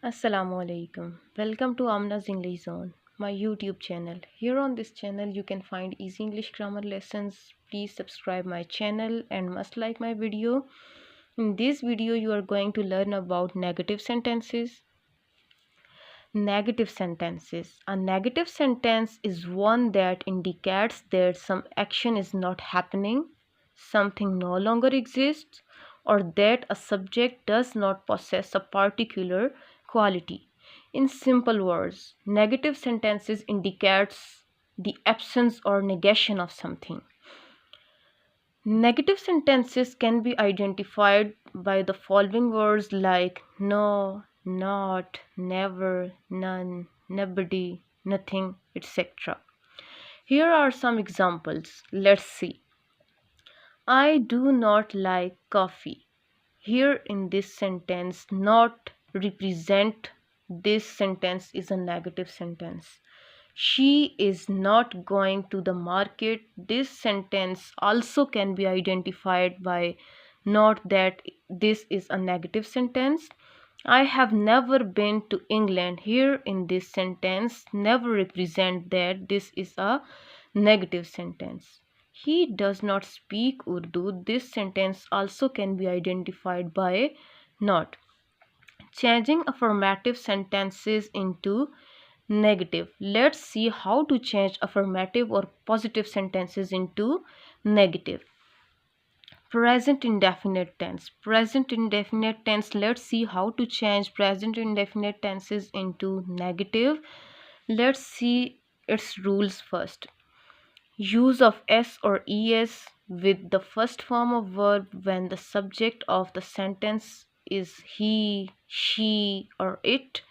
Assalamu alaikum. Welcome to Amna's English Zone, my YouTube channel. Here on this channel you can find easy English grammar lessons. Please subscribe my channel and must like my video. In this video you are going to learn about negative sentences. Negative sentences. A negative sentence is one that indicates that some action is not happening, something no longer exists, or that a subject does not possess a particular quality. In simple words, negative sentences indicates the absence or negation of something. Negative sentences can be identified by the following words like no, not, never, none, nobody, nothing, etc. Here are some examples. Let's see. I do not like coffee. Here in this sentence, not represent this sentence is a negative sentence. She is not going to the market. This sentence also can be identified by not that this is a negative sentence. I have never been to England. Here in this sentence, never represent that this is a negative sentence. He does not speak Urdu. This sentence also can be identified by not. Changing affirmative sentences into negative. Let's see how to change affirmative or positive sentences into negative. Present indefinite tense. Present indefinite tense. Let's see how to change present indefinite tenses into negative. Let's see its rules first. Use of s or es with the first form of verb when the subject of the sentence is he, she, or it.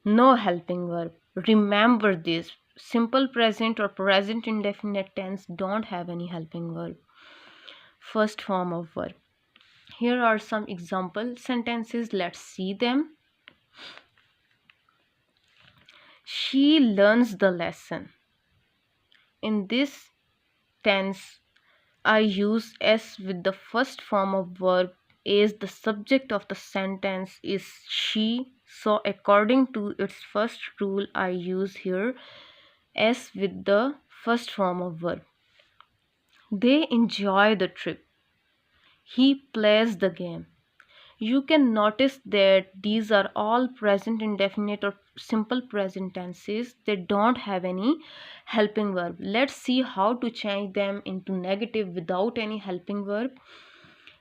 No helping verb. Remember this. Simple present or present indefinite tense don't have any helping verb. First form of verb. Here are some example sentences. Let's see them. She learns the lesson. In this tense, I use s with the first form of verb as the subject of the sentence is she. So according to its first rule, I use here s with the first form of verb. They enjoy the trip. He plays the game. You can notice that these are all present indefinite or simple present tenses. They don't have any helping verb. Let's see how to change them into negative without any helping verb.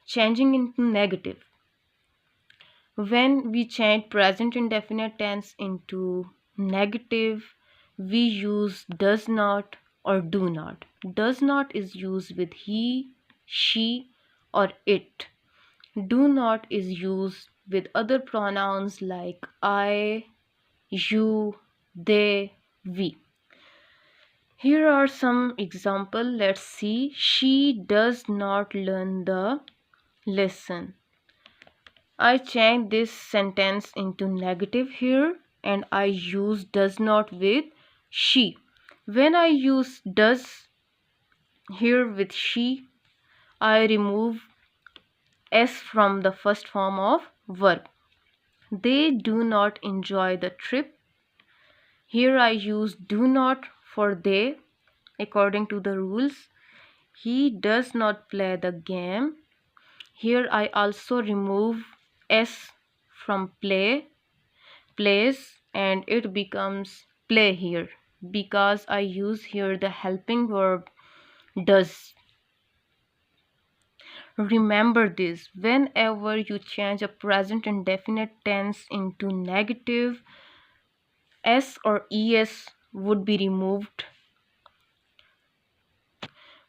Changing into negative. When we change present indefinite tense into negative, we use does not or do not. Does not is used with he, she, or it. Do not is used with other pronouns like I, you, they, we. Here are some examples. Let's see. She does not learn the lesson. I change this sentence into negative here and I use does not with she. When I use does here with she, I remove s from the first form of verb. They do not enjoy the trip. Here I use do not for they according to the rules. He does not play the game. Here I also remove s from plays, and it becomes play here because I use here the helping verb does. Remember this, whenever you change a present indefinite tense into negative, s or es would be removed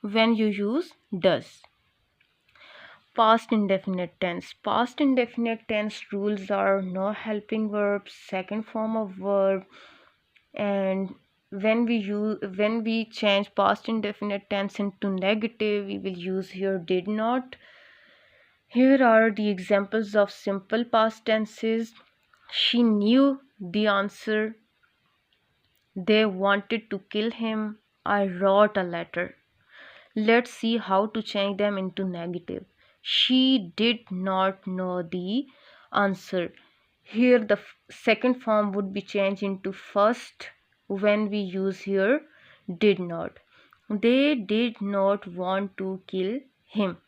when you use does. Past indefinite tense. Past indefinite tense rules are no helping verb, second form of verb, and when we change past indefinite tense into negative, we will use here did not. Here are the examples of simple past tenses. She knew the answer. They wanted to kill him. I wrote a letter. Let's see how to change them into negative. She did not know the answer. Here the second form would be changed into first when we use here did not. They did not want to kill him.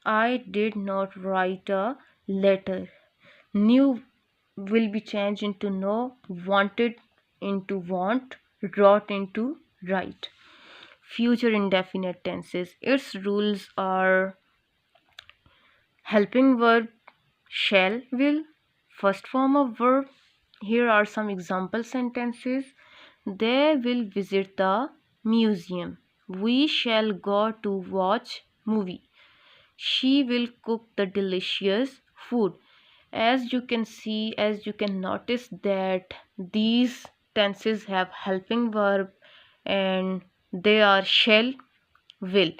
I did not write a letter. New will be changed into no, wanted into want, wrote into write. Future indefinite tenses. Its rules are helping verb shall, will, first form of verb. Here are some example sentences. They will visit the museum. We shall go to watch movie. She will cook the delicious food. As you can see, as you can notice that these tenses have helping verb and they are shall, will.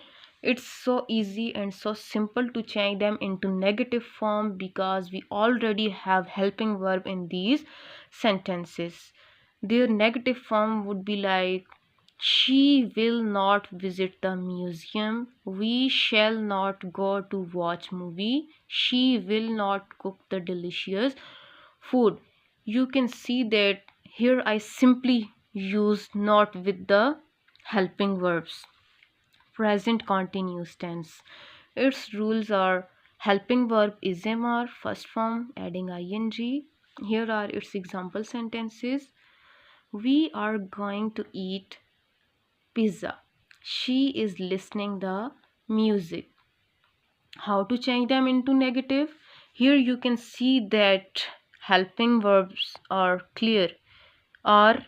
It's so easy and so simple to change them into negative form because we already have helping verb in these sentences. Their negative form would be like she will not visit the museum. We shall not go to watch movie. She will not cook the delicious food. You can see that here I simply use not with the helping verbs. Present continuous tense. Its rules are helping verb is MR, first form, adding ing. Here are its example sentences. We are going to eat pizza. She is listening the music. How to change them into negative? Here you can see that helping verbs are clear. Are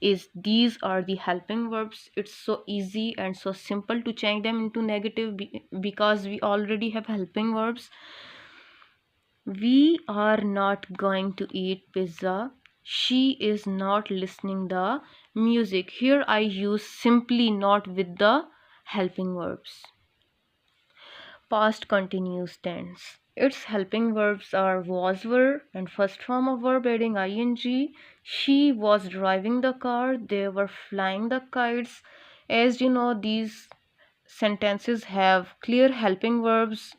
is these are the helping verbs. It's so easy and so simple to change them into negative because we already have helping verbs. We are not going to eat pizza. She is not listening the music. Here I use simply not with the helping verbs. Past continuous tense. Its helping verbs are was, were, and first form of verb adding ing. She was driving the car. They were flying the kites. As you know, these sentences have clear helping verbs,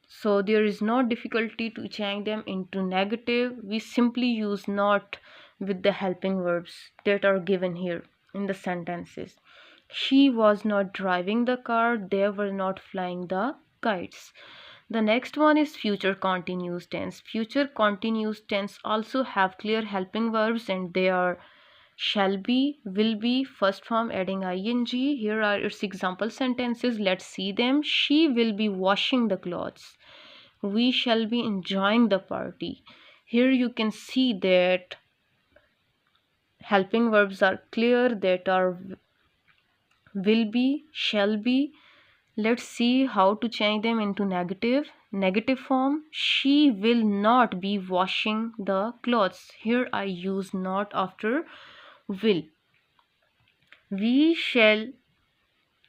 so there is no difficulty to change them into negative. We simply use not with the helping verbs that are given here in the sentences. She was not driving the car. They were not flying the kites. The next one is future continuous tense. Future continuous tense also have clear helping verbs and they are shall be, will be, first form adding ing. Here are its example sentences. Let's see them. She will be washing the clothes. We shall be enjoying the party. Here you can see that helping verbs are clear, that are will be, shall be. Let's see how to change them into negative form. She will not be washing the clothes. Here I use not after will. We shall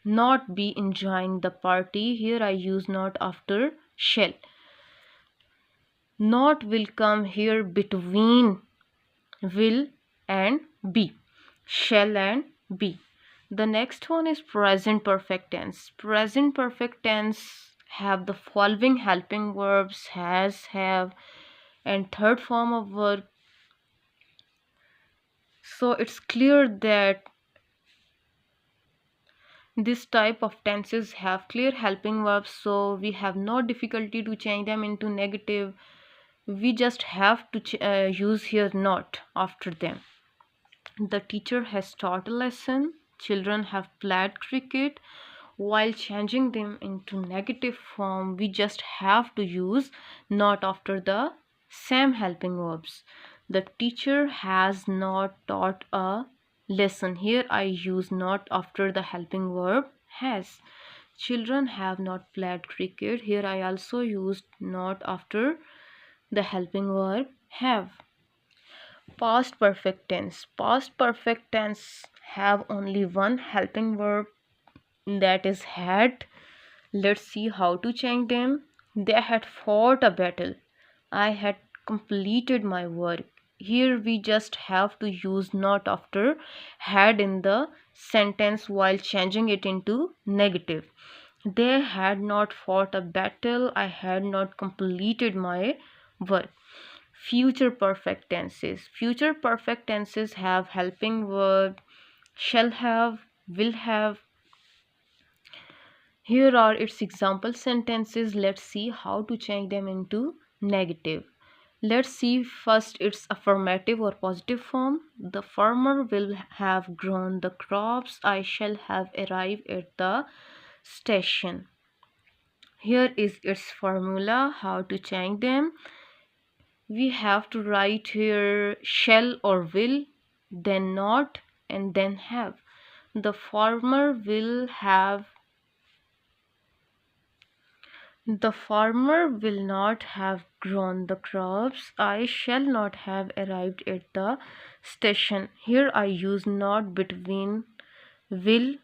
not be enjoying the party. Here I use not after shall. Not will come here between will and be, shall and be. The next one is present perfect tense. Present perfect tense have the following helping verbs has, have, and third form of verb. So it's clear that this type of tenses have clear helping verbs, so we have no difficulty to change them into negative. We just have to use here not after them. The teacher has taught a lesson. Children have played cricket. While changing them into negative form, we just have to use not after the same helping verbs. The teacher has not taught a lesson. Here I use not after the helping verb has. Children have not played cricket. Here I also used not after the helping verb have. Past perfect tense. Past perfect tense have only one helping verb, that is had. Let's see how to change them. They had fought a battle. I had completed my work. Here we just have to use not after had in the sentence while changing it into negative. They had not fought a battle. I had not completed my work. Future perfect tenses. Future perfect tenses have helping verb shall have, will have. Here are its example sentences. Let's see how to change them into negative. Let's see first its affirmative or positive form. The farmer will have grown the crops. I shall have arrived at the station. Here is its formula, how to change them. We have to write here shall or will, then not, and then have. The farmer will have. The farmer will not have grown the crops. I shall not have arrived at the station. Here I use not between will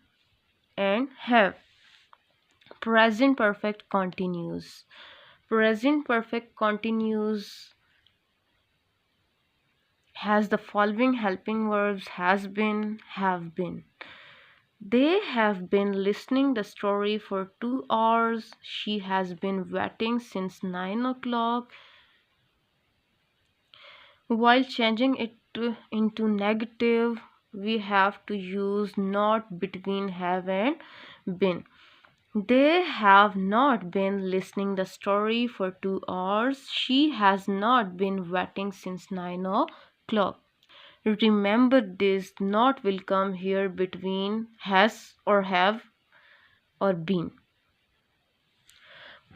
and have. Present perfect continuous. Present perfect continuous has the following helping verbs has been, have been. They have been listening the story for 2 hours. She has been waiting since 9 o'clock. While changing it into negative, we have to use not between have and been. They have not been listening the story for 2 hours. She has not been waiting since 9 o'clock. Remember this not will come here between has or have or been.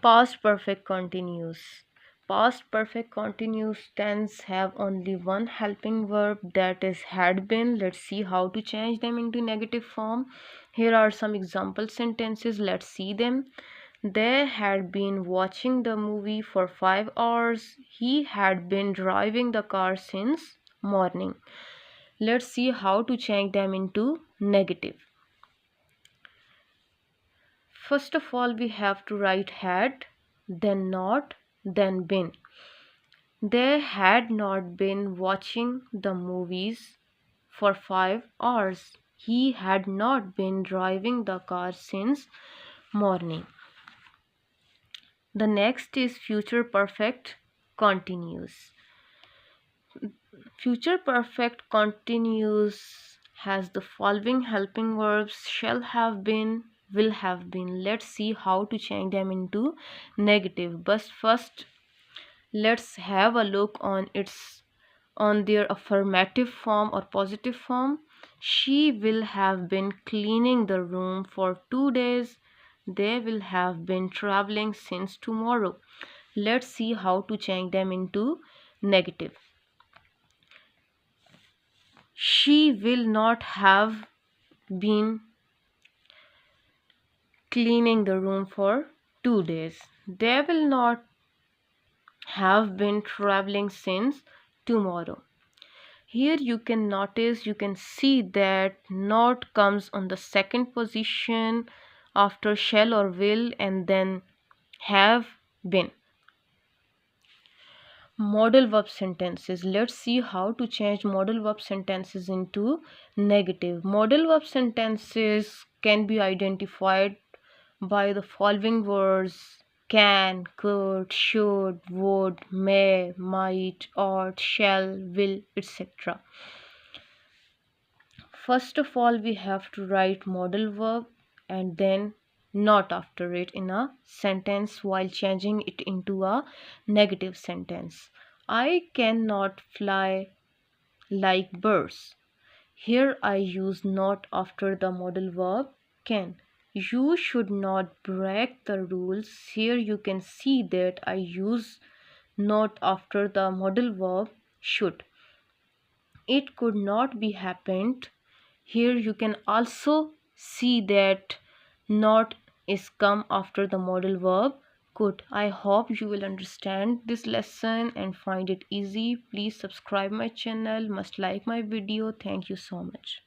Past perfect continuous. Past perfect continuous tense have only one helping verb, that is had been. Let's see how to change them into negative form. Here are some example sentences. Let's see them. They had been watching the movie for 5 hours. He had been driving the car since morning. Let's see how to change them into negative. First of all, we have to write had, then not, then been. They had not been watching the movies for 5 hours. He had not been driving the car since morning. The next is future perfect continuous. Future perfect continuous has the following helping verbs shall have been, will have been. Let's see how to change them into negative. But first, let's have a look on their affirmative form or positive form. She will have been cleaning the room for 2 days. They will have been traveling since tomorrow. Let's see how to change them into negative. She will not have been cleaning the room for 2 days. They will not have been traveling since tomorrow. Here you can notice, you can see that not comes on the second position after shall or will, and then have been. Modal verb sentences. Let's see how to change modal verb sentences into negative. Modal verb sentences can be identified by the following words: can, could, should, would, may, might, ought, shall, will, etc. First of all, we have to write modal verb and then not after it in a sentence while changing it into a negative sentence. I cannot fly like birds. Here I use not after the modal verb can. You should not break the rules. Here you can see that I use not after the modal verb should. It could not be happened. Here you can also see that not is come after the modal verb could. I hope you will understand this lesson and find it easy. Please subscribe my channel, must like my video. Thank you so much.